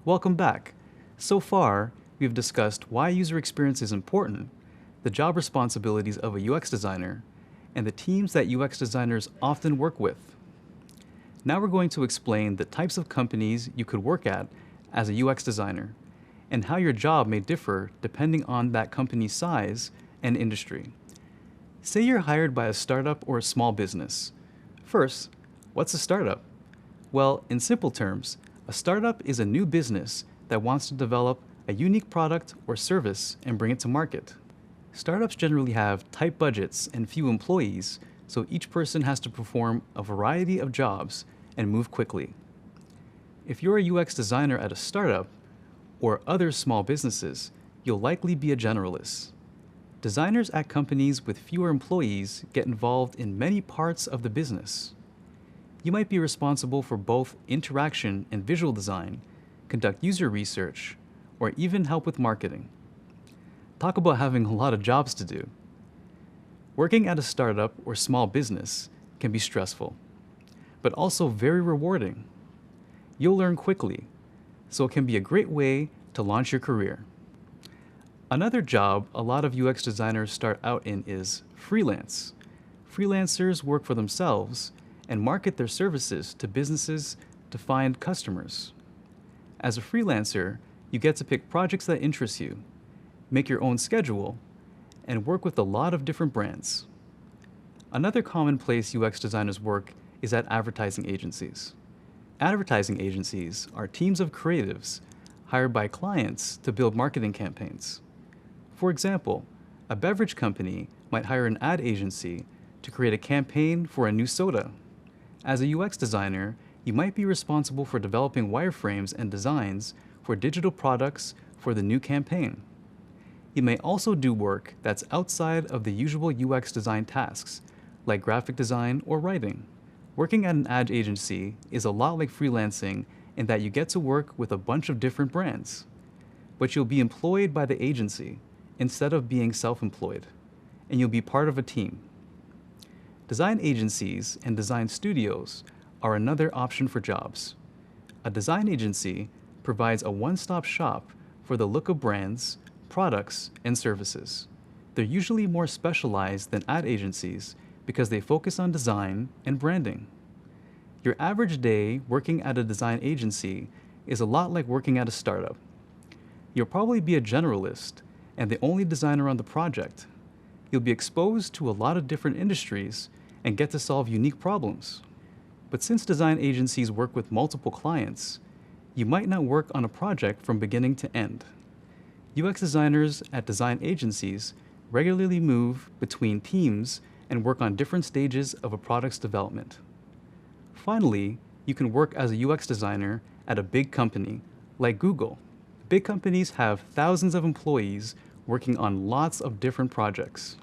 Welcome back. So far, we've discussed why user experience is important, the job responsibilities of a UX designer, and the teams that UX designers often work with. Now we're going to explain the types of companies you could work at as a UX designer, and how your job may differ depending on that company's size and industry. Say you're hired by a startup or a small business. First, what's a startup? Well, in simple terms, a startup is a new business that wants to develop a unique product or service and bring it to market. Startups generally have tight budgets and few employees, so each person has to perform a variety of jobs and move quickly. If you're a UX designer at a startup or other small businesses, you'll likely be a generalist. Designers at companies with fewer employees get involved in many parts of the business. You might be responsible for both interaction and visual design, conduct user research, or even help with marketing. Talk about having a lot of jobs to do. Working at a startup or small business can be stressful, but also very rewarding. You'll learn quickly, so it can be a great way to launch your career. Another job a lot of UX designers start out in is freelance. Freelancers work for themselves and market their services to businesses to find customers. As a freelancer, you get to pick projects that interest you, make your own schedule, and work with a lot of different brands. Another common place UX designers work is at advertising agencies. Advertising agencies are teams of creatives hired by clients to build marketing campaigns. For example, a beverage company might hire an ad agency to create a campaign for a new soda. As a UX designer, you might be responsible for developing wireframes and designs for digital products for the new campaign. You may also do work that's outside of the usual UX design tasks, like graphic design or writing. Working at an ad agency is a lot like freelancing in that you get to work with a bunch of different brands, but you'll be employed by the agency instead of being self-employed, and you'll be part of a team. Design agencies and design studios are another option for jobs. A design agency provides a one-stop shop for the look of brands, products, and services. They're usually more specialized than ad agencies because they focus on design and branding. Your average day working at a design agency is a lot like working at a startup. You'll probably be a generalist and the only designer on the project. You'll be exposed to a lot of different industries and get to solve unique problems. But since design agencies work with multiple clients, you might not work on a project from beginning to end. UX designers at design agencies regularly move between teams and work on different stages of a product's development. Finally, you can work as a UX designer at a big company, like Google. Big companies have thousands of employees working on lots of different projects.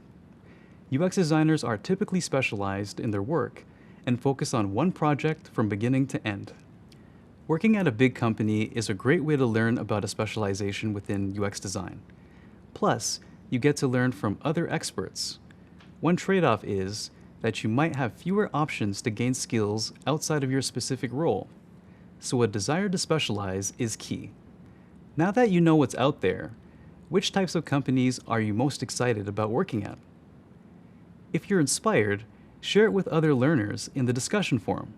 UX designers are typically specialized in their work and focus on one project from beginning to end. Working at a big company is a great way to learn about a specialization within UX design. Plus, you get to learn from other experts. One trade-off is that you might have fewer options to gain skills outside of your specific role, so a desire to specialize is key. Now that you know what's out there, which types of companies are you most excited about working at? If you're inspired, share it with other learners in the discussion forum.